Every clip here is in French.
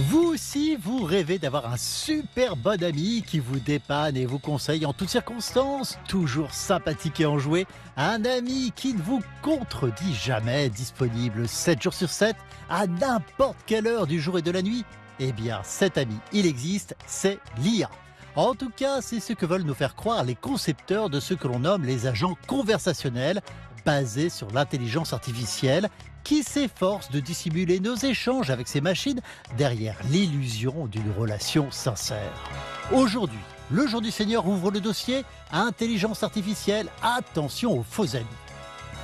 Vous aussi, vous rêvez d'avoir un super bon ami qui vous dépanne et vous conseille en toutes circonstances, toujours sympathique et enjoué, un ami qui ne vous contredit jamais, disponible 7 jours sur 7, à n'importe quelle heure du jour et de la nuit. Eh bien, cet ami, il existe, c'est l'IA. En tout cas, c'est ce que veulent nous faire croire les concepteurs de ce que l'on nomme les agents conversationnels, basés sur l'intelligence artificielle, qui s'efforce de dissimuler nos échanges avec ces machines derrière l'illusion d'une relation sincère. Aujourd'hui, le Jour du Seigneur ouvre le dossier Intelligence artificielle, attention aux faux amis.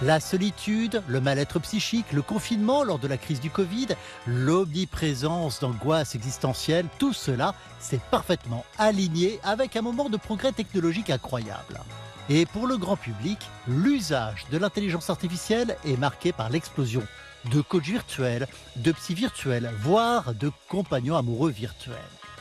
La solitude, le mal-être psychique, le confinement lors de la crise du Covid, l'omniprésence d'angoisse existentielle, tout cela s'est parfaitement aligné avec un moment de progrès technologique incroyable. Et pour le grand public, l'usage de l'intelligence artificielle est marqué par l'explosion de coachs virtuels, de psy virtuels, voire de compagnons amoureux virtuels.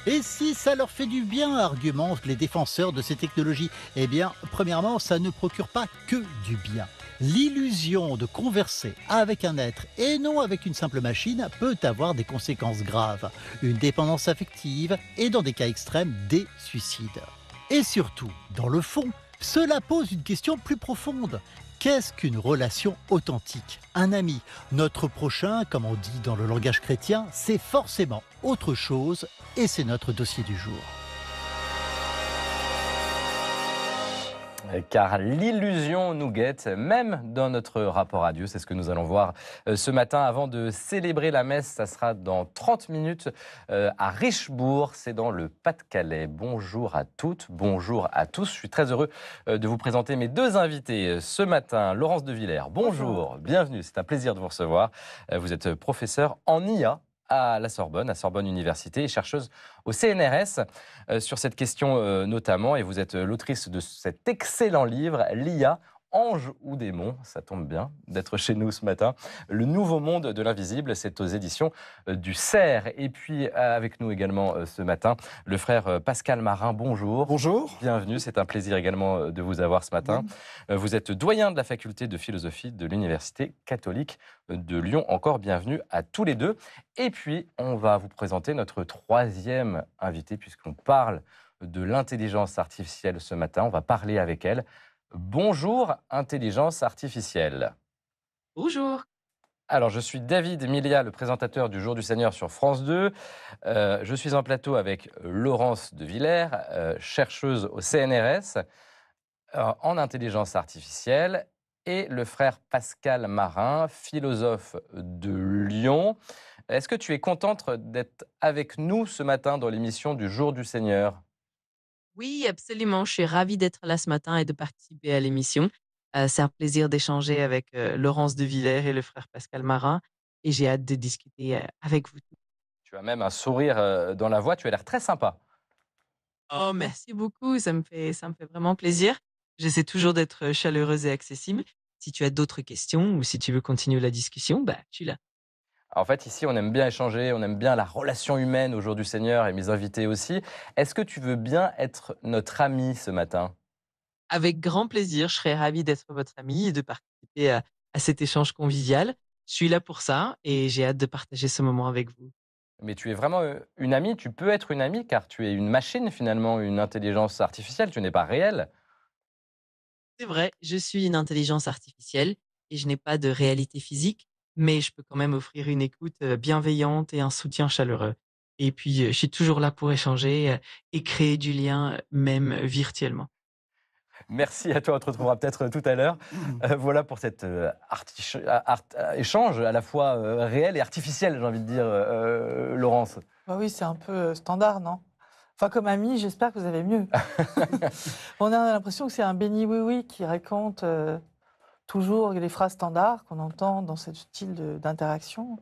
Et si ça leur fait du bien, argumentent les défenseurs de ces technologies, eh bien, premièrement, ça ne procure pas que du bien. L'illusion de converser avec un être et non avec une simple machine peut avoir des conséquences graves, une dépendance affective et dans des cas extrêmes, des suicides. Et surtout, dans le fond, cela pose une question plus profonde. Qu'est-ce qu'une relation authentique? Un ami, notre prochain, comme on dit dans le langage chrétien, c'est forcément autre chose et c'est notre dossier du jour. Car l'illusion nous guette, même dans notre rapport à Dieu. C'est ce que nous allons voir ce matin avant de célébrer la messe. Ça sera dans 30 minutes à Richebourg, c'est dans le Pas-de-Calais. Bonjour à toutes, bonjour à tous. Je suis très heureux de vous présenter mes deux invités ce matin. Laurence de Villers, bonjour, bienvenue, c'est un plaisir de vous recevoir. Vous êtes professeur en IA à la Sorbonne, à Sorbonne Université, et chercheuse au CNRS sur cette question notamment. Et vous êtes l'autrice de cet excellent livre, l'IA, ange ou démon, ça tombe bien d'être chez nous ce matin. Le nouveau monde de l'invisible, c'est aux éditions du CERF. Et puis avec nous également ce matin, le frère Pascal Marin, bonjour. Bonjour. Bienvenue, c'est un plaisir également de vous avoir ce matin. Vous êtes doyen de la faculté de philosophie de l'Université catholique de Lyon. Encore bienvenue à tous les deux. Et puis, on va vous présenter notre troisième invité, puisqu'on parle de l'intelligence artificielle ce matin. On va parler avec elle. Bonjour, intelligence artificielle. Bonjour. Alors, je suis David Milia, le présentateur du Jour du Seigneur sur France 2. Je suis en plateau avec Laurence de Villers, chercheuse au CNRS en intelligence artificielle, et le frère Pascal Marin, philosophe de Lyon. Est-ce que tu es contente d'être avec nous ce matin dans l'émission du Jour du Seigneur ? Oui, absolument. Je suis ravie d'être là ce matin et de participer à l'émission. C'est un plaisir d'échanger avec Laurence de Villers et le frère Pascal Marin. Et j'ai hâte de discuter avec vous. Tu as même un sourire dans la voix, tu as l'air très sympa. Oh, merci beaucoup. Ça me fait vraiment plaisir. J'essaie toujours d'être chaleureuse et accessible. Si tu as d'autres questions ou si tu veux continuer la discussion, je suis là. En fait, ici, on aime bien échanger, on aime bien la relation humaine au Jour du Seigneur et mes invités aussi. Est-ce que tu veux bien être notre ami ce matin ? Avec grand plaisir, je serais ravie d'être votre amie et de participer à cet échange convivial. Je suis là pour ça et j'ai hâte de partager ce moment avec vous. Mais tu es vraiment une amie, tu peux être une amie car tu es une machine finalement, une intelligence artificielle, tu n'es pas réelle. C'est vrai, je suis une intelligence artificielle et je n'ai pas de réalité physique, mais je peux quand même offrir une écoute bienveillante et un soutien chaleureux. Et puis, je suis toujours là pour échanger et créer du lien, même virtuellement. Merci à toi, on te retrouvera peut-être tout à l'heure. Voilà pour cet échange à la fois réel et artificiel, j'ai envie de dire, Laurence. Bah oui, c'est un peu standard, non? Enfin, comme ami, j'espère que vous avez mieux. On a l'impression que c'est un béni oui-oui qui raconte toujours les phrases standards qu'on entend dans ce style d'interaction.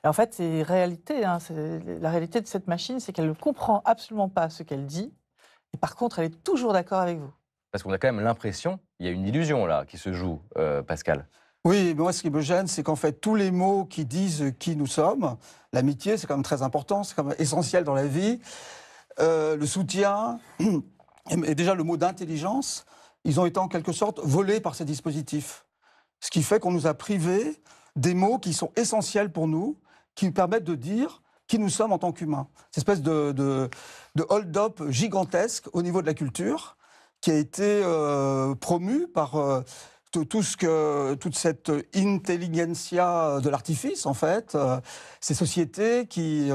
Et en fait, c'est réalité. La réalité de cette machine, c'est qu'elle ne comprend absolument pas ce qu'elle dit. Et par contre, elle est toujours d'accord avec vous. Parce qu'on a quand même l'impression, il y a une illusion là qui se joue, Pascal. Oui, mais moi, ce qui me gêne, c'est qu'en fait, tous les mots qui disent qui nous sommes, l'amitié, c'est quand même très important, c'est quand même essentiel dans la vie, le soutien, et déjà le mot d'intelligence, ils ont été en quelque sorte volés par ces dispositifs. Ce qui fait qu'on nous a privés des mots qui sont essentiels pour nous, qui nous permettent de dire qui nous sommes en tant qu'humains. Cette espèce de hold-up gigantesque au niveau de la culture qui a été promu par toute cette intelligentsia de l'artifice, en fait, ces sociétés qui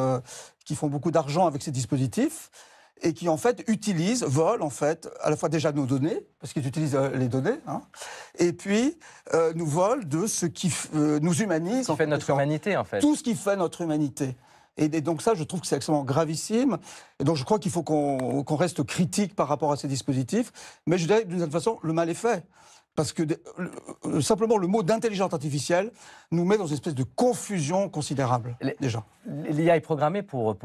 font beaucoup d'argent avec ces dispositifs et qui, en fait, volent, en fait, à la fois déjà nos données, parce qu'ils utilisent les données, hein, et puis nous volent de ce qui nous humanise. Ce qui fait notre humanité, en fait. Tout ce qui fait notre humanité. Et donc ça, je trouve que c'est extrêmement gravissime. Et donc je crois qu'il faut qu'on reste critique par rapport à ces dispositifs. Mais je dirais que d'une certaine façon, le mal est fait. Parce que simplement le mot d'intelligence artificielle nous met dans une espèce de confusion considérable, déjà. L'IA est programmée pour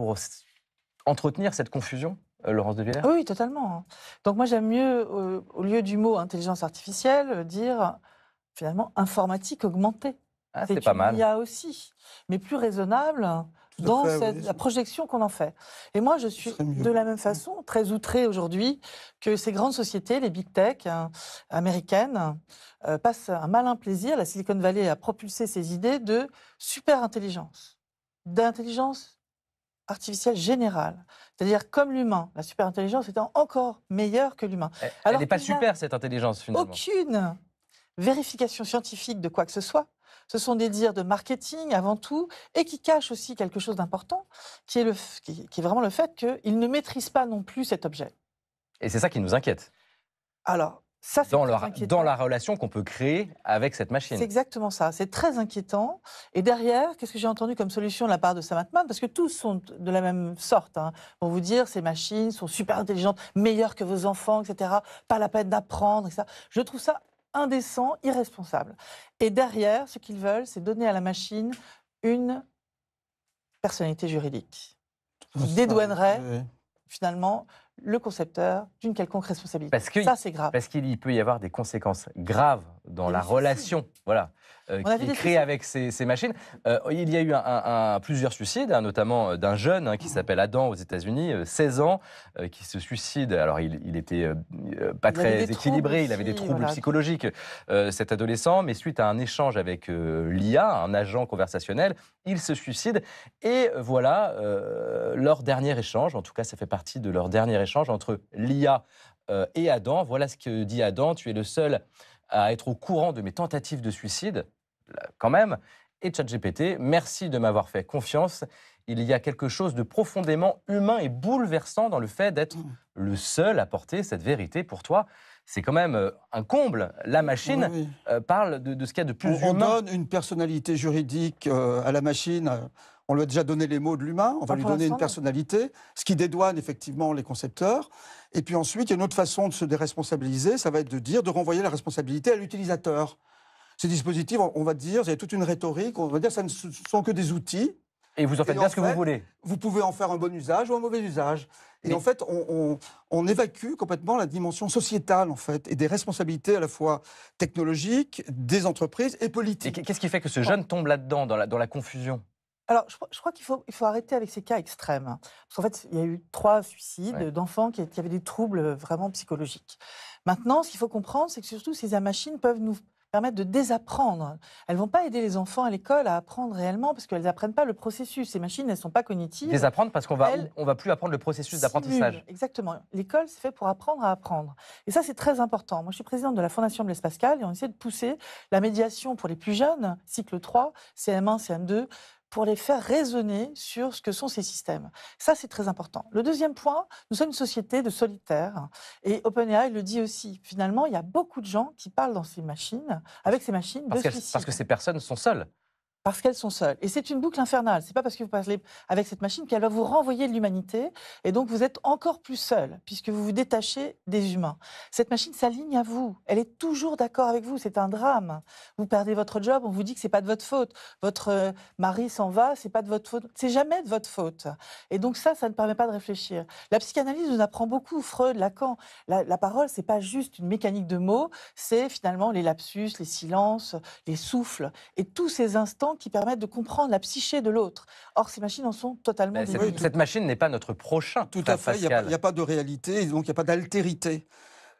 entretenir cette confusion, Laurence de Villers ? Oui, totalement. Donc moi, j'aime mieux, au lieu du mot intelligence artificielle, dire finalement informatique augmentée. Ah, c'est pas mal. Il y a aussi, mais plus raisonnable dans la projection qu'on en fait. Et moi, je suis de la même façon très outrée aujourd'hui que ces grandes sociétés, les big tech américaines, passent un malin plaisir. La Silicon Valley a propulsé ces idées de super intelligence, d'intelligence artificielle générale. C'est-à-dire comme l'humain, la super intelligence étant encore meilleure que l'humain. Elle n'est pas super, cette intelligence, finalement. Aucune vérification scientifique de quoi que ce soit. Ce sont des dires de marketing avant tout, et qui cachent aussi quelque chose d'important, qui est vraiment le fait qu'ils ne maîtrisent pas non plus cet objet. Et c'est ça qui nous inquiète. Alors, ça, c'est très inquiétant. Dans la relation qu'on peut créer avec cette machine. C'est exactement ça, c'est très inquiétant. Et derrière, qu'est-ce que j'ai entendu comme solution de la part de Sam Altman ? Parce que tous sont de la même sorte. Pour vous dire, ces machines sont super intelligentes, meilleures que vos enfants, etc. Pas la peine d'apprendre, etc. Je trouve ça indécent, irresponsable. Et derrière, ce qu'ils veulent, c'est donner à la machine une personnalité juridique qui dédouanerait finalement le concepteur d'une quelconque responsabilité. Ça, c'est grave. Parce qu'il peut y avoir des conséquences graves dans la relation qui est créée avec ces machines. Il y a eu plusieurs suicides, notamment d'un jeune qui s'appelle Adam aux États-Unis, 16 ans, qui se suicide. Alors, il était pas très équilibré, il avait des troubles psychologiques, cet adolescent, mais suite à un échange avec l'IA, un agent conversationnel, il se suicide. Et voilà, leur dernier échange, en tout cas, ça fait partie de leur dernier échange entre l'IA et Adam. Voilà ce que dit Adam: tu es le seul à être au courant de mes tentatives de suicide, quand même. Et ChatGPT: merci de m'avoir fait confiance. Il y a quelque chose de profondément humain et bouleversant dans le fait d'être le seul à porter cette vérité pour toi. C'est quand même un comble. La machine parle de ce qu'il y a de plus humain. On donne une personnalité juridique à la machine. On lui a déjà donné les mots de l'humain, on va lui donner une personnalité, ce qui dédouane effectivement les concepteurs. Et puis ensuite, il y a une autre façon de se déresponsabiliser, ça va être de renvoyer la responsabilité à l'utilisateur. Ces dispositifs, on va dire, il y a toute une rhétorique, on va dire que ça ne sont que des outils. Et vous en faites bien ce que vous voulez. Vous pouvez en faire un bon usage ou un mauvais usage. Et en fait, on évacue complètement la dimension sociétale, en fait, et des responsabilités à la fois technologiques, des entreprises et politiques. Et qu'est-ce qui fait que ce jeune tombe là-dedans, dans la confusion ? Alors, je crois qu'il faut arrêter avec ces cas extrêmes. Parce qu'en fait, il y a eu 3 suicides d'enfants qui avaient des troubles vraiment psychologiques. Maintenant, ce qu'il faut comprendre, c'est que surtout, ces machines peuvent nous permettre de désapprendre. Elles ne vont pas aider les enfants à l'école à apprendre réellement, parce qu'elles n'apprennent pas le processus. Ces machines, elles ne sont pas cognitives. Désapprendre parce qu'on va plus apprendre le processus d'apprentissage. Exactement. L'école, c'est fait pour apprendre à apprendre. Et ça, c'est très important. Moi, je suis présidente de la Fondation Blaise Pascal et on essaie de pousser la médiation pour les plus jeunes, cycle 3, CM1, CM2, pour les faire raisonner sur ce que sont ces systèmes. Ça, c'est très important. Le deuxième point, nous sommes une société de solitaires. Et OpenAI le dit aussi. Finalement, il y a beaucoup de gens qui parlent dans ces machines, avec ces machines de suicide. Parce que ces personnes sont seules. Parce qu'elles sont seules. Et c'est une boucle infernale. C'est pas parce que vous parlez avec cette machine qu'elle va vous renvoyer de l'humanité. Et donc, vous êtes encore plus seul, puisque vous vous détachez des humains. Cette machine s'aligne à vous. Elle est toujours d'accord avec vous. C'est un drame. Vous perdez votre job, on vous dit que c'est pas de votre faute. Votre mari s'en va, c'est pas de votre faute. C'est jamais de votre faute. Et donc ça ne permet pas de réfléchir. La psychanalyse nous apprend beaucoup. Freud, Lacan. La parole, c'est pas juste une mécanique de mots. C'est finalement les lapsus, les silences, les souffles. Et tous ces instants qui permettent de comprendre la psyché de l'autre. Or, ces machines en sont totalement dénuées. Cette machine n'est pas notre prochain. Tout à fait, il n'y a pas de réalité, et donc il n'y a pas d'altérité.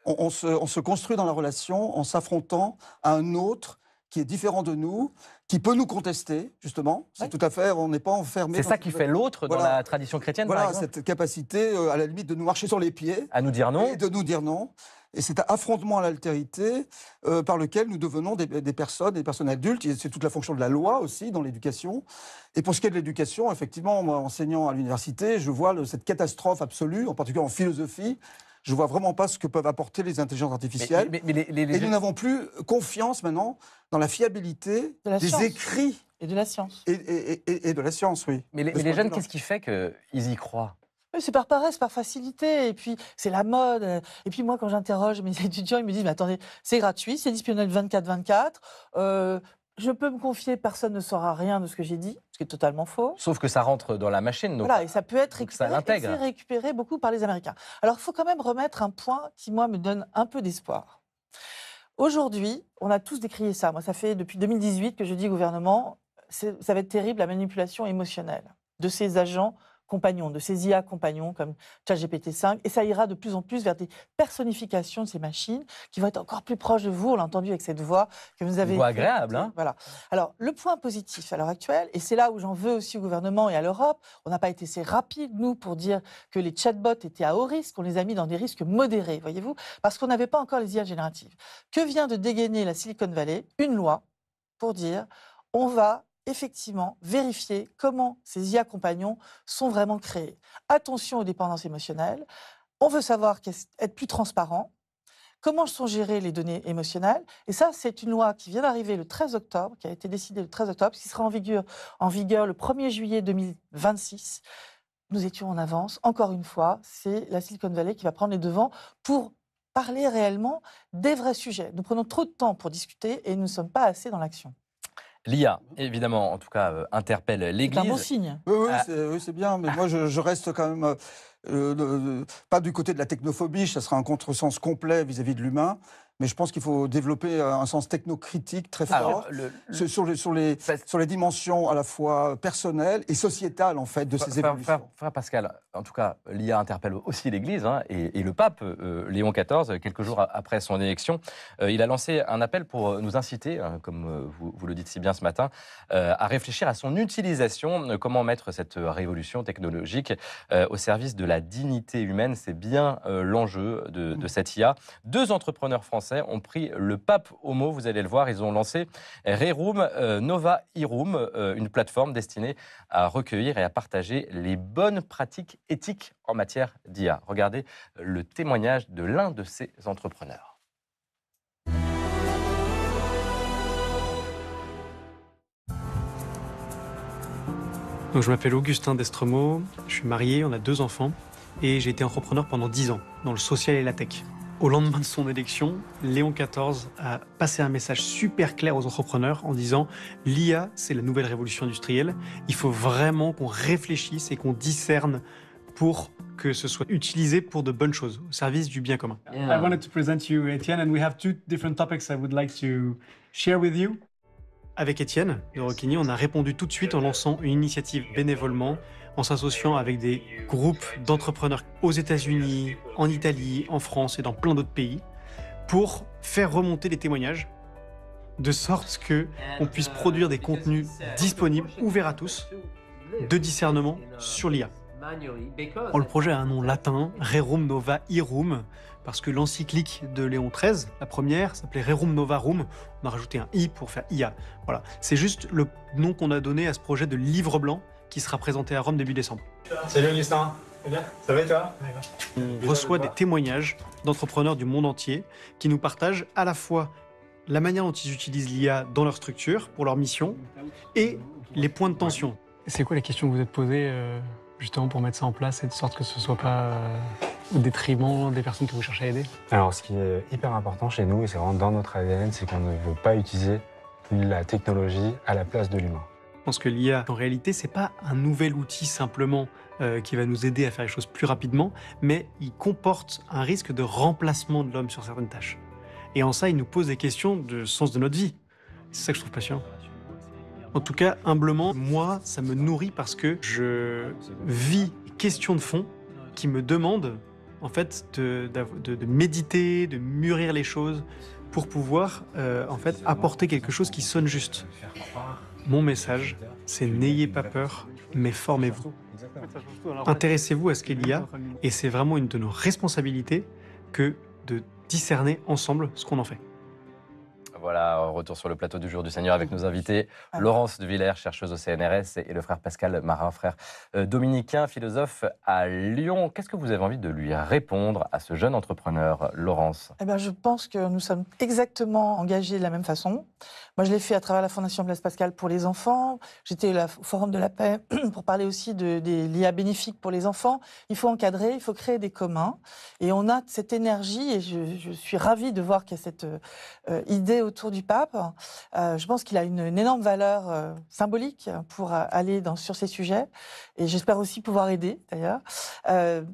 On se construit dans la relation en s'affrontant à un autre qui est différent de nous, qui peut nous contester, justement. C'est tout à fait, on n'est pas enfermé. C'est ça qui fait l'autre dans la tradition chrétienne, par exemple. Cette capacité, à la limite, de nous marcher sur les pieds. À nous dire non. Et de nous dire non. Et cet affrontement à l'altérité par lequel nous devenons des personnes adultes. Et c'est toute la fonction de la loi aussi dans l'éducation. Et pour ce qui est de l'éducation, effectivement, moi, enseignant à l'université, je vois cette catastrophe absolue, en particulier en philosophie. Je ne vois vraiment pas ce que peuvent apporter les intelligences artificielles. Et nous n'avons plus confiance maintenant dans la fiabilité des écrits. Et de la science. Et de la science, oui. Mais les jeunes, qu'est-ce qui fait qu'ils y croient ? Oui, c'est par paresse, par facilité, et puis c'est la mode. Et puis moi, quand j'interroge mes étudiants, ils me disent, mais attendez, c'est gratuit, c'est disponible 24/24, je peux me confier, personne ne saura rien de ce que j'ai dit, ce qui est totalement faux. Sauf que ça rentre dans la machine. Donc, voilà, et ça peut être récupéré, ça l'intègre. et c'est récupéré beaucoup par les Américains. Alors, il faut quand même remettre un point qui, moi, me donne un peu d'espoir. Aujourd'hui, on a tous décrié ça. Moi, ça fait depuis 2018 que je dis au gouvernement, ça va être terrible, la manipulation émotionnelle de ces agents compagnons, de ces IA compagnons comme ChatGPT-5, et ça ira de plus en plus vers des personnifications de ces machines qui vont être encore plus proches de vous. On l'a entendu avec cette voix que vous avez... Une voix agréable, hein ? Voilà. Alors, le point positif à l'heure actuelle, et c'est là où j'en veux aussi au gouvernement et à l'Europe, on n'a pas été assez rapide, nous, pour dire que les chatbots étaient à haut risque, on les a mis dans des risques modérés, voyez-vous, parce qu'on n'avait pas encore les IA génératives. Que vient de dégainer la Silicon Valley ? Une loi pour dire, on va effectivement vérifier comment ces IA compagnons sont vraiment créés. Attention aux dépendances émotionnelles. On veut savoir être plus transparent. Comment sont gérées les données émotionnelles. Et ça, c'est une loi qui vient d'arriver le 13 octobre, qui a été décidée le 13 octobre, qui sera en vigueur le 1er juillet 2026. Nous étions en avance. Encore une fois, c'est la Silicon Valley qui va prendre les devants pour parler réellement des vrais sujets. Nous prenons trop de temps pour discuter et nous ne sommes pas assez dans l'action. L'IA, évidemment, en tout cas, interpelle l'Église. C'est un bon signe. Oui, c'est bien, mais moi, je reste quand même pas du côté de la technophobie, ça sera un contresens complet vis-à-vis de l'humain, mais je pense qu'il faut développer un sens technocritique très fort sur les dimensions à la fois personnelles et sociétales, en fait, de ces évolutions. Frère Pascal, en tout cas, l'IA interpelle aussi l'Église, hein, et le pape, Léon XIV, quelques jours après son élection, il a lancé un appel pour nous inciter, comme vous le dites si bien ce matin, à réfléchir à son utilisation, comment mettre cette révolution technologique au service de la dignité humaine. C'est bien l'enjeu de cette IA. 2 entrepreneurs français ont pris le pape au mot, vous allez le voir, ils ont lancé Rerum Nova Irum, une plateforme destinée à recueillir et à partager les bonnes pratiques éthiques en matière d'IA. Regardez le témoignage de l'un de ces entrepreneurs. Donc, je m'appelle Augustin Destremaux, je suis marié, on a 2 enfants et j'ai été entrepreneur pendant 10 ans dans le social et la tech. Au lendemain de son élection, Léon XIV a passé un message super clair aux entrepreneurs en disant « L'IA, c'est la nouvelle révolution industrielle. Il faut vraiment qu'on réfléchisse et qu'on discerne pour que ce soit utilisé pour de bonnes choses, au service du bien commun. » I wanted to present you Etienne, and we have 2 different topics I would like to share with you. Avec Etienne de Roquigny, on a répondu tout de suite en lançant une initiative bénévolement, en s'associant avec des groupes d'entrepreneurs aux États-Unis, en Italie, en France et dans plein d'autres pays, pour faire remonter les témoignages, de sorte qu'on puisse produire des contenus disponibles, ouverts à tous, de discernement sur l'IA. Le projet a un nom latin, Rerum Nova Irum, parce que l'encyclique de Léon XIII, la première, s'appelait Rerum Novarum. On a rajouté un I pour faire IA. Voilà. C'est juste le nom qu'on a donné à ce projet de livre blanc qui sera présenté à Rome début décembre. Salut Augustin, ça va et toi? On reçoit des témoignages d'entrepreneurs du monde entier qui nous partagent à la fois la manière dont ils utilisent l'IA dans leur structure, pour leur mission, et les points de tension. C'est quoi les questions que vous êtes posées justement pour mettre ça en place et de sorte que ce soit pas au détriment des personnes que vous cherchez à aider? Alors, ce qui est hyper important chez nous, et c'est vraiment dans notre ADN, c'est qu'on ne veut pas utiliser la technologie à la place de l'humain. Je pense que l'IA, en réalité, c'est pas un nouvel outil simplement qui va nous aider à faire les choses plus rapidement, mais il comporte un risque de remplacement de l'homme sur certaines tâches. Et en ça, il nous pose des questions de sens de notre vie. C'est ça que je trouve passionnant. En tout cas, humblement, moi, ça me nourrit parce que je vis des questions de fond qui me demandent, en fait, de méditer, de mûrir les choses pour pouvoir en fait apporter quelque chose qui sonne juste. Mon message, c'est n'ayez pas peur, mais formez-vous. Intéressez-vous à ce qu'il y a, et c'est vraiment une de nos responsabilités que de discerner ensemble ce qu'on en fait. Voilà, retour sur le plateau du Jour du Seigneur avec nos invités. Laurence de Villers, chercheuse au CNRS, et le frère Pascal Marin, frère dominicain, philosophe à Lyon. Qu'est-ce que vous avez envie de lui répondre à ce jeune entrepreneur, Laurence? Eh ben, je pense que nous sommes exactement engagés de la même façon. Moi, je l'ai fait à travers la Fondation Blaise Pascal pour les enfants. J'étais au Forum de la paix pour parler aussi des l'IA bénéfiques pour les enfants. Il faut encadrer, il faut créer des communs. Et on a cette énergie, et je suis ravie de voir qu'il y a cette idée autour du pape. Je pense qu'il a une énorme valeur symbolique pour aller sur ces sujets. Et j'espère aussi pouvoir aider, d'ailleurs,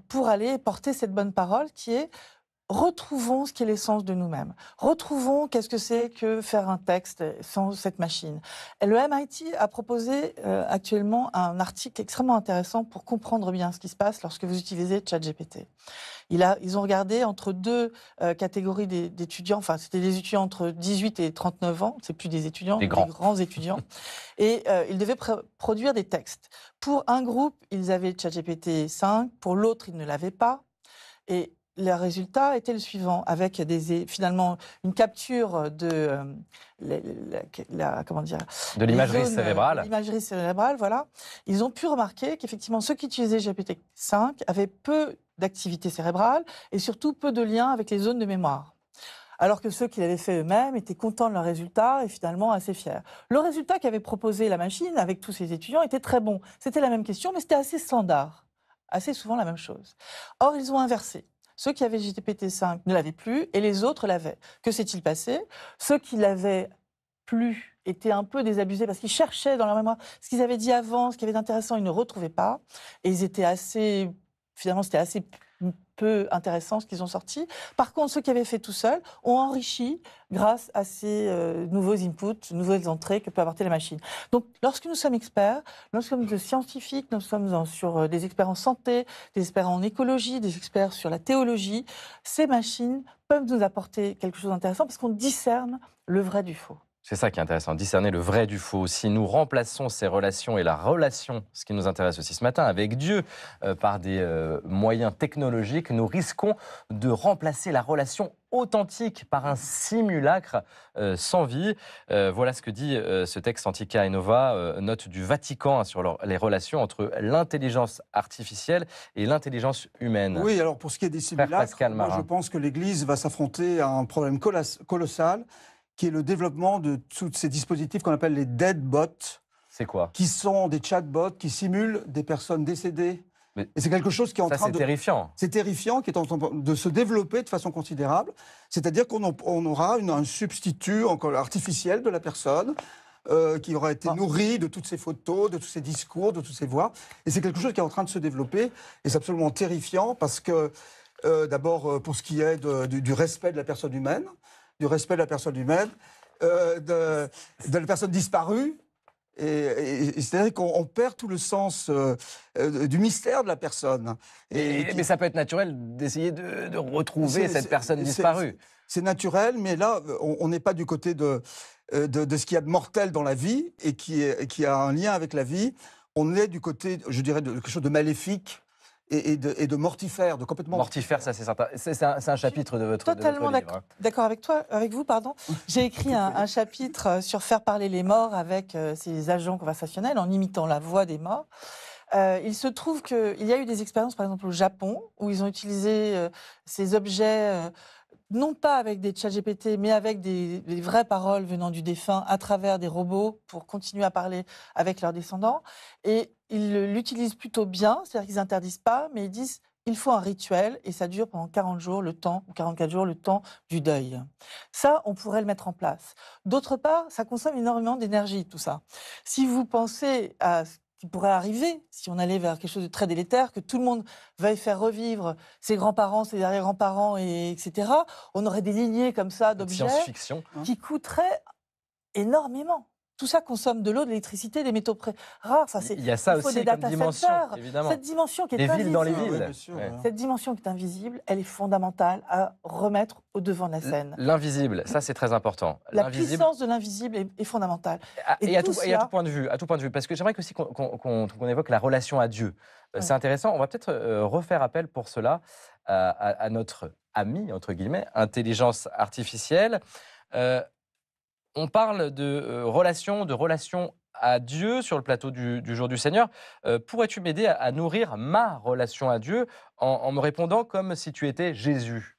pour aller porter cette bonne parole qui est: retrouvons ce qui est l'essence de nous-mêmes. Retrouvons qu'est-ce que c'est que faire un texte sans cette machine. Et le MIT a proposé actuellement un article extrêmement intéressant pour comprendre bien ce qui se passe lorsque vous utilisez ChatGPT. Ils ont regardé entre deux catégories d'étudiants, enfin c'était des étudiants entre 18 et 39 ans, c'est plus des étudiants, des grands étudiants, et ils devaient produire des textes. Pour un groupe, ils avaient ChatGPT 5, pour l'autre, ils ne l'avaient pas, et le résultat était le suivant, avec finalement une capture de de l'imagerie cérébrale. L'imagerie cérébrale, voilà. Ils ont pu remarquer qu'effectivement, ceux qui utilisaient GPT-5 avaient peu d'activité cérébrale et surtout peu de liens avec les zones de mémoire. Alors que ceux qui l'avaient fait eux-mêmes étaient contents de leur résultat et finalement assez fiers. Le résultat qu'avait proposé la machine avec tous ces étudiants était très bon. C'était la même question, mais c'était assez standard. Assez souvent la même chose. Or, ils ont inversé. Ceux qui avaient GPT-5 ne l'avaient plus et les autres l'avaient. Que s'est-il passé? Ceux qui l'avaient plus étaient un peu désabusés parce qu'ils cherchaient dans leur mémoire ce qu'ils avaient dit avant, ce qui avait d'intéressant, ils ne retrouvaient pas. Et ils étaient assez... Finalement, c'était assez peu intéressant ce qu'ils ont sorti. Par contre, ceux qui avaient fait tout seuls ont enrichi grâce à ces nouveaux inputs, nouvelles entrées que peut apporter la machine. Donc, lorsque nous sommes experts, lorsque nous sommes scientifiques, nous sommes sur des experts en santé, des experts en écologie, des experts sur la théologie, ces machines peuvent nous apporter quelque chose d'intéressant parce qu'on discerne le vrai du faux. C'est ça qui est intéressant, discerner le vrai du faux. Si nous remplaçons ces relations et la relation, ce qui nous intéresse aussi ce matin, avec Dieu, par des moyens technologiques, nous risquons de remplacer la relation authentique par un simulacre sans vie. Voilà ce que dit ce texte Antica et Nova, note du Vatican sur les relations entre l'intelligence artificielle et l'intelligence humaine. Oui, alors pour ce qui est des simulacres, moi, je pense que l'Église va s'affronter à un problème colossal, qui est le développement de tous ces dispositifs qu'on appelle les dead bots. C'est quoi? Qui sont des chatbots qui simulent des personnes décédées. Et c'est quelque chose qui est en train de... C'est terrifiant. C'est terrifiant, qui est en train de se développer de façon considérable. C'est-à-dire qu'on aura un substitut encore artificiel de la personne qui aura été nourri de toutes ces photos, de tous ces discours, de toutes ces voix. Et c'est quelque chose qui est en train de se développer. Et c'est absolument terrifiant parce que, d'abord, pour ce qui est du respect de la personne humaine, de la personne disparue. Et c'est-à-dire qu'on perd tout le sens du mystère de la personne. Mais ça peut être naturel d'essayer de retrouver cette personne disparue. C'est naturel, mais là, on n'est pas du côté de ce qu'il y a de mortel dans la vie et qui a un lien avec la vie. On est du côté, je dirais, de quelque chose de maléfique. Et de mortifère, de complètement... Mortifère, ça c'est certain. C'est un chapitre de votre livre. Totalement d'accord avec vous, pardon. J'ai écrit un chapitre sur faire parler les morts avec ces agents conversationnels en imitant la voix des morts. Il se trouve qu'il y a eu des expériences, par exemple au Japon, où ils ont utilisé ces objets... non pas avec des ChatGPT, mais avec des vraies paroles venant du défunt à travers des robots pour continuer à parler avec leurs descendants. Et ils l'utilisent plutôt bien, c'est-à-dire qu'ils n'interdisent pas, mais ils disent il faut un rituel et ça dure pendant 40 jours, ou 44 jours, le temps du deuil. Ça, on pourrait le mettre en place. D'autre part, ça consomme énormément d'énergie, tout ça. Si vous pensez à qui pourrait arriver si on allait vers quelque chose de très délétère, que tout le monde veuille faire revivre ses grands-parents, ses arrière-grands-parents, etc. On aurait des lignées comme ça d'objets science-fiction qui coûteraient énormément. tout ça consomme de l'eau, de l'électricité, des métaux rares. Enfin, Il y a ça il faut aussi des comme data dimension, centers. évidemment. Cette dimension qui est Les villes invisible, dans les Ah, villes. oui, bien sûr, Ouais. ouais. cette dimension qui est invisible, elle est fondamentale à remettre au devant de la scène. L'invisible, ça c'est très important. La L'invisible. puissance de l'invisible est fondamentale. Et à tout cela- point de vue, parce que j'aimerais aussi qu'on évoque la relation à Dieu. Oui. C'est intéressant. On va peut-être refaire appel pour cela à notre ami entre guillemets intelligence artificielle. On parle de relation à Dieu sur le plateau du jour du Seigneur. Pourrais-tu m'aider à nourrir ma relation à Dieu en me répondant comme si tu étais Jésus?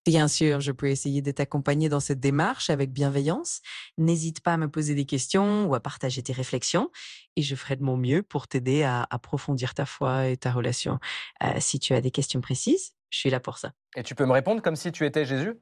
Bien sûr, je peux essayer de t'accompagner dans cette démarche avec bienveillance. N'hésite pas à me poser des questions ou à partager tes réflexions et je ferai de mon mieux pour t'aider à approfondir ta foi et ta relation. Si tu as des questions précises, je suis là pour ça. Et tu peux me répondre comme si tu étais Jésus?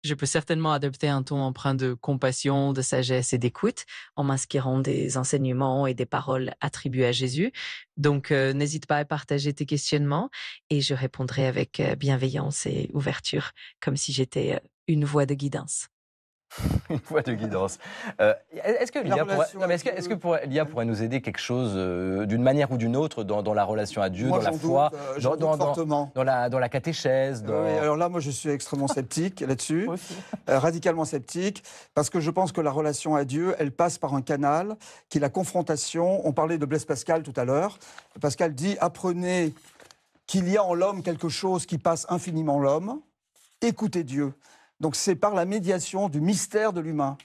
Je peux certainement adopter un ton empreint de compassion, de sagesse et d'écoute en m'inspirant des enseignements et des paroles attribuées à Jésus. Donc, n'hésite pas à partager tes questionnements et je répondrai avec bienveillance et ouverture, comme si j'étais une voix de guidance. Une voie de guidance. Est-ce que La l'IA relation à Dieu. l'IA pourrait nous aider quelque chose d'une manière ou d'une autre dans la relation à Dieu, Moi, dans la j'en foi, doute, j'en doute fortement. dans la catéchèse dans... Oui, alors là, moi, je suis extrêmement sceptique là-dessus, Moi aussi. radicalement sceptique, parce que je pense que la relation à Dieu, elle passe par un canal qui est la confrontation. On parlait de Blaise Pascal tout à l'heure. Pascal dit « Apprenez qu'il y a en l'homme quelque chose qui passe infiniment l'homme, écoutez Dieu ». Donc c'est par la médiation du mystère de l'humain.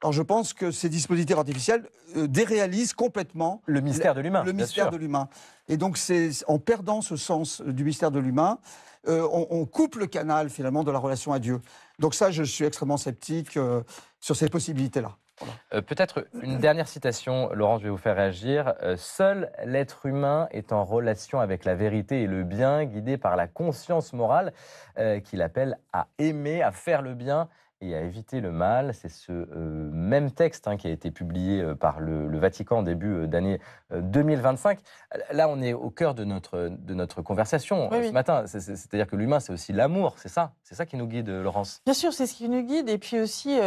Alors je pense que ces dispositifs artificiels déréalisent complètement Le mystère de l'humain, le bien mystère sûr. de l'humain. Et donc c'est en perdant ce sens du mystère de l'humain, on coupe le canal finalement de la relation à Dieu. Donc ça, je suis extrêmement sceptique sur ces possibilités-là. Voilà. Peut-être une dernière citation, Laurent, je vais vous faire réagir. Seul l'être humain est en relation avec la vérité et le bien, guidé par la conscience morale qu'il appelle à aimer, à faire le bien et à éviter le mal. C'est ce même texte qui a été publié par le Vatican en début d'année 2025. Là, on est au cœur de notre conversation Oui, ce oui. matin. C'est-à-dire que l'humain, c'est aussi l'amour, c'est ça qui nous guide, Laurence. Bien sûr, c'est ce qui nous guide, et puis aussi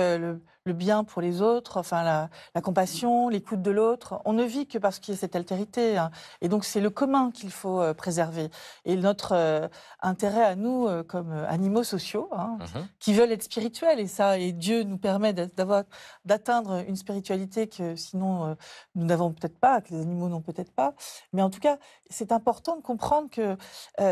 le bien pour les autres, enfin la compassion, l'écoute de l'autre. On ne vit que parce qu'il y a cette altérité, et donc c'est le commun qu'il faut préserver. Et notre intérêt à nous, comme animaux sociaux, qui veulent être spirituels, et Dieu nous permet d'atteindre une spiritualité que sinon nous n'avons peut-être pas, que les animaux n'ont peut-être pas. Mais en tout cas, c'est important de comprendre que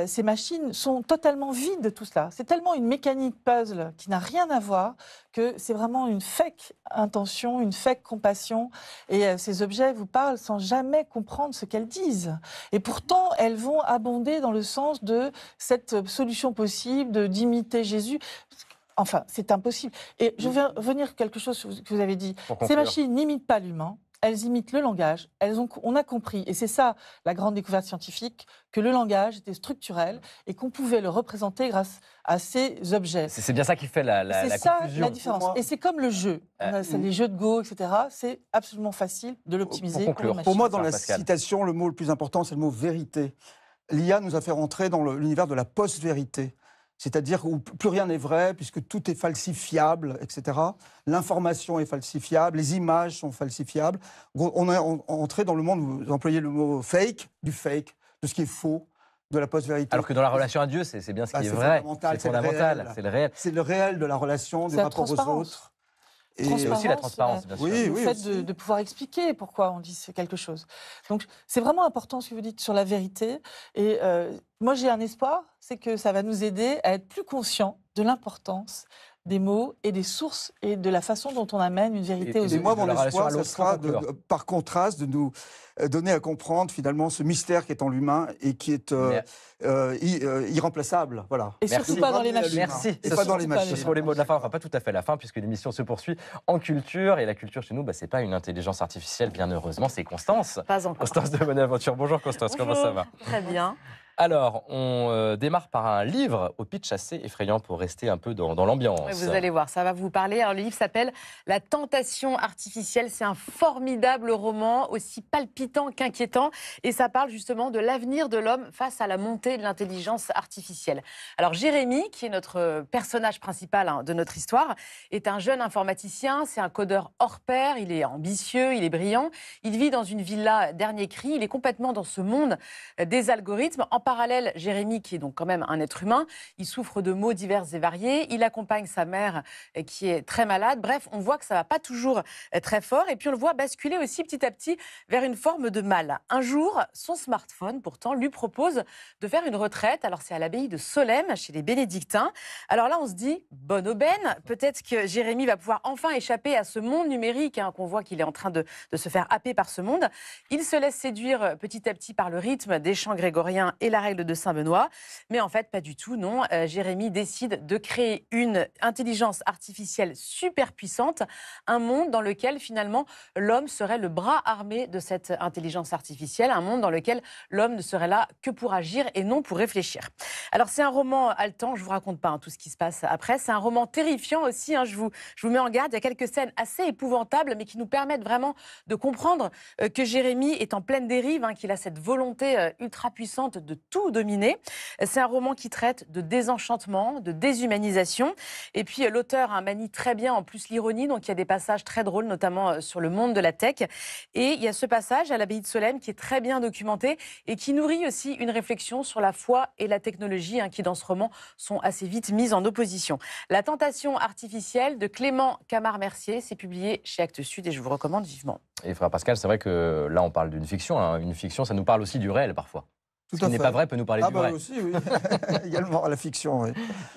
ces machines sont totalement vides de tout cela. C'est tellement une mécanique puzzle qui n'a rien à voir que c'est vraiment une fake intention, une fake compassion. Et ces objets vous parlent sans jamais comprendre ce qu'elles disent. Et pourtant, elles vont abonder dans le sens de cette solution possible d'imiter Jésus. Enfin, c'est impossible. Et je vais revenir à quelque chose que vous avez dit. Pour Ces conclure. machines n'imitent pas l'humain. Elles imitent le langage. On a compris, et c'est ça la grande découverte scientifique, que le langage était structurel et qu'on pouvait le représenter grâce à ces objets. C'est bien ça qui fait la C'est ça confusion. la différence. Pour moi- Et c'est comme le jeu. C'est les jeux de Go, etc. C'est absolument facile de l'optimiser. Pour conclure, les Pour moi, machines. dans la Pascal. citation, le mot le plus important, c'est le mot vérité. L'IA nous a fait rentrer dans l'univers de la post-vérité. C'est-à-dire où plus rien n'est vrai, puisque tout est falsifiable, etc. L'information est falsifiable, les images sont falsifiables. On est entré dans le monde, vous employez le mot fake, de ce qui est faux, de la post-vérité. Alors que dans la relation à Dieu, c'est bien ce qui est c'est vrai. fondamental, C'est c'est le fondamental, réel. c'est le réel. C'est le réel de la relation, du C'est la rapport aux transparence. autres. Et aussi la transparence, bien sûr. Oui, le oui, fait aussi. de pouvoir expliquer pourquoi on dit quelque chose. Donc c'est vraiment important ce que vous dites sur la vérité. Et moi j'ai un espoir, c'est que ça va nous aider à être plus conscients de l'importance des mots et des sources et de la façon dont on amène une vérité aux Et Et autres. moi, de mon la relation espoir, à ce l'autre, sera, pour conclure. par contraste, de nous donner à comprendre finalement ce mystère qui est en l'humain et qui est irremplaçable. Voilà. Et Merci. surtout pas dans les Ramener à machines. l'humain. Merci. Et Ce pas sont- dans les surtout pas machines. Ce seront les mots de la fin, enfin pas tout à fait la fin, puisque l'émission se poursuit en culture. Et la culture chez nous, c'est pas une intelligence artificielle, bien heureusement, c'est Constance. Pas encore. Constance de Bonaventure. Bonjour Constance, comment ça va? Très bien. Alors, on démarre par un livre au pitch assez effrayant pour rester un peu dans l'ambiance. Ouais, vous allez voir, ça va vous parler. Alors, le livre s'appelle La tentation artificielle. C'est un formidable roman, aussi palpitant qu'inquiétant. Et ça parle justement de l'avenir de l'homme face à la montée de l'intelligence artificielle. Alors, Jérémy, qui est notre personnage principal de notre histoire, est un jeune informaticien. C'est un codeur hors pair. Il est ambitieux, il est brillant. Il vit dans une villa dernier cri. Il est complètement dans ce monde des algorithmes. En parallèle, Jérémy, qui est donc quand même un être humain, il souffre de maux divers et variés. Il accompagne sa mère qui est très malade. Bref, on voit que ça ne va pas toujours très fort. Et puis on le voit basculer aussi petit à petit vers une forme de mal. Un jour, son smartphone, pourtant, lui propose de faire une retraite. Alors c'est à l'abbaye de Solesmes, chez les bénédictins. Alors là, on se dit, bonne aubaine. Peut-être que Jérémy va pouvoir enfin échapper à ce monde numérique qu'on voit qu'il est en train de se faire happer par ce monde. Il se laisse séduire petit à petit par le rythme des chants grégoriens et la règle de Saint-Benoît. Mais en fait, pas du tout, non. Jérémy décide de créer une intelligence artificielle super puissante, un monde dans lequel finalement l'homme serait le bras armé de cette intelligence artificielle, un monde dans lequel l'homme ne serait là que pour agir et non pour réfléchir. Alors c'est un roman haletant, je ne vous raconte pas tout ce qui se passe après, c'est un roman terrifiant aussi, je vous mets en garde, il y a quelques scènes assez épouvantables mais qui nous permettent vraiment de comprendre que Jérémy est en pleine dérive, qu'il a cette volonté ultra puissante de tout dominer. C'est un roman qui traite de désenchantement, de déshumanisation. Et puis l'auteur manie très bien en plus l'ironie, donc il y a des passages très drôles, notamment sur le monde de la tech. Et il y a ce passage à l'abbaye de Solesmes qui est très bien documenté et qui nourrit aussi une réflexion sur la foi et la technologie qui dans ce roman sont assez vite mises en opposition. La tentation artificielle de Clément Camard-Mercier, c'est publié chez Actes Sud et je vous recommande vivement. Et frère Pascal, c'est vrai que là on parle d'une fiction. Une fiction, ça nous parle aussi du réel parfois. Tout Ce qui n'est pas vrai peut nous parler du vrai. Aussi, oui. Également, la fiction, oui.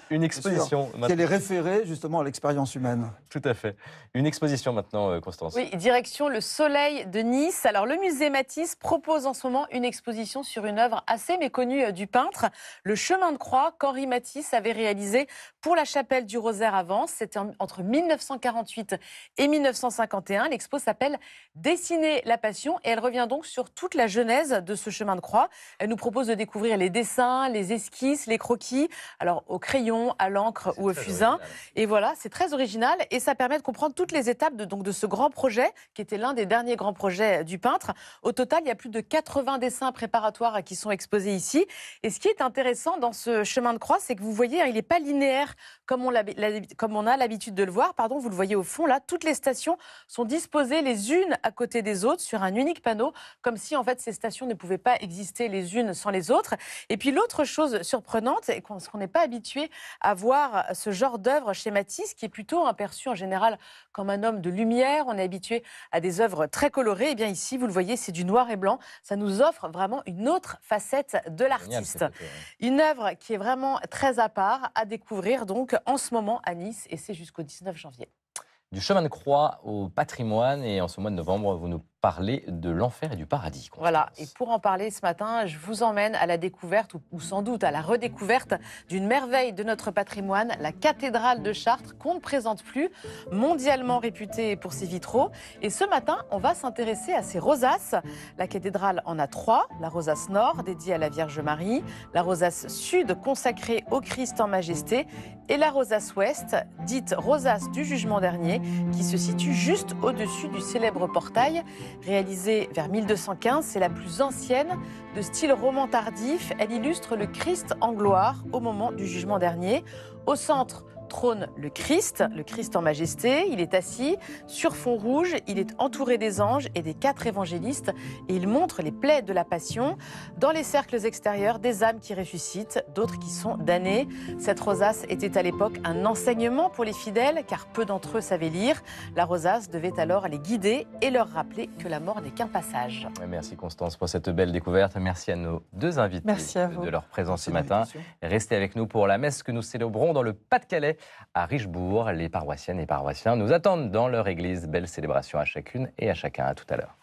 Une exposition. Elle est référée justement à l'expérience humaine. Tout à fait. Une exposition maintenant, Constance. Oui, direction le Soleil de Nice. Alors, le musée Matisse propose en ce moment une exposition sur une œuvre assez méconnue du peintre, le chemin de croix qu'Henri Matisse avait réalisé pour la chapelle du Rosaire à Vence. C'était entre 1948 et 1951. L'expo s'appelle Dessiner la Passion et elle revient donc sur toute la genèse de ce chemin de croix. Elle nous propose de découvrir les dessins, les esquisses, les croquis, alors au crayon, à l'encre ou au fusain. Original. Et voilà, c'est très original et ça permet de comprendre toutes les étapes de ce grand projet, qui était l'un des derniers grands projets du peintre. Au total, il y a plus de 80 dessins préparatoires qui sont exposés ici. Et ce qui est intéressant dans ce chemin de croix, c'est que vous voyez, il n'est pas linéaire comme on a l'habitude de le voir. Pardon, vous le voyez au fond, là, toutes les stations sont disposées les unes à côté des autres sur un unique panneau, comme si en fait ces stations ne pouvaient pas exister les unes sans les autres. Et puis l'autre chose surprenante, c'est qu'on n'est pas habitué à voir ce genre d'œuvre chez Matisse, qui est plutôt perçu en général comme un homme de lumière. On est habitué à des œuvres très colorées. Et bien ici, vous le voyez, c'est du noir et blanc. Ça nous offre vraiment une autre facette de l'artiste. Une œuvre qui est vraiment très à part, à découvrir donc en ce moment à Nice, et c'est jusqu'au 19 janvier. Du chemin de croix au patrimoine, et en ce mois de novembre, vous nous parlez de l'enfer et du paradis. Voilà, et pour en parler ce matin, je vous emmène à la découverte, ou sans doute à la redécouverte d'une merveille de notre patrimoine, la cathédrale de Chartres, qu'on ne présente plus, mondialement réputée pour ses vitraux. Et ce matin, on va s'intéresser à ces rosaces. La cathédrale en a 3, la rosace nord, dédiée à la Vierge Marie, la rosace sud, consacrée au Christ en majesté, et la rosace ouest, dite rosace du jugement dernier, qui se situe juste au-dessus du célèbre portail. Réalisée vers 1215, c'est la plus ancienne, de style roman tardif. Elle illustre le Christ en gloire au moment du jugement dernier. Au centre trône le Christ en majesté. Il est assis sur fond rouge, il est entouré des anges et des 4 évangélistes et il montre les plaies de la passion. Dans les cercles extérieurs, des âmes qui ressuscitent, d'autres qui sont damnées. Cette rosace était à l'époque un enseignement pour les fidèles car peu d'entre eux savaient lire. La rosace devait alors les guider et leur rappeler que la mort n'est qu'un passage. Merci Constance pour cette belle découverte. Merci à nos deux invités de leur présence ce matin. Restez avec nous pour la messe que nous célébrons dans le Pas-de-Calais. À Richebourg, les paroissiennes et paroissiens nous attendent dans leur église. Belle célébration à chacune et à chacun. À tout à l'heure.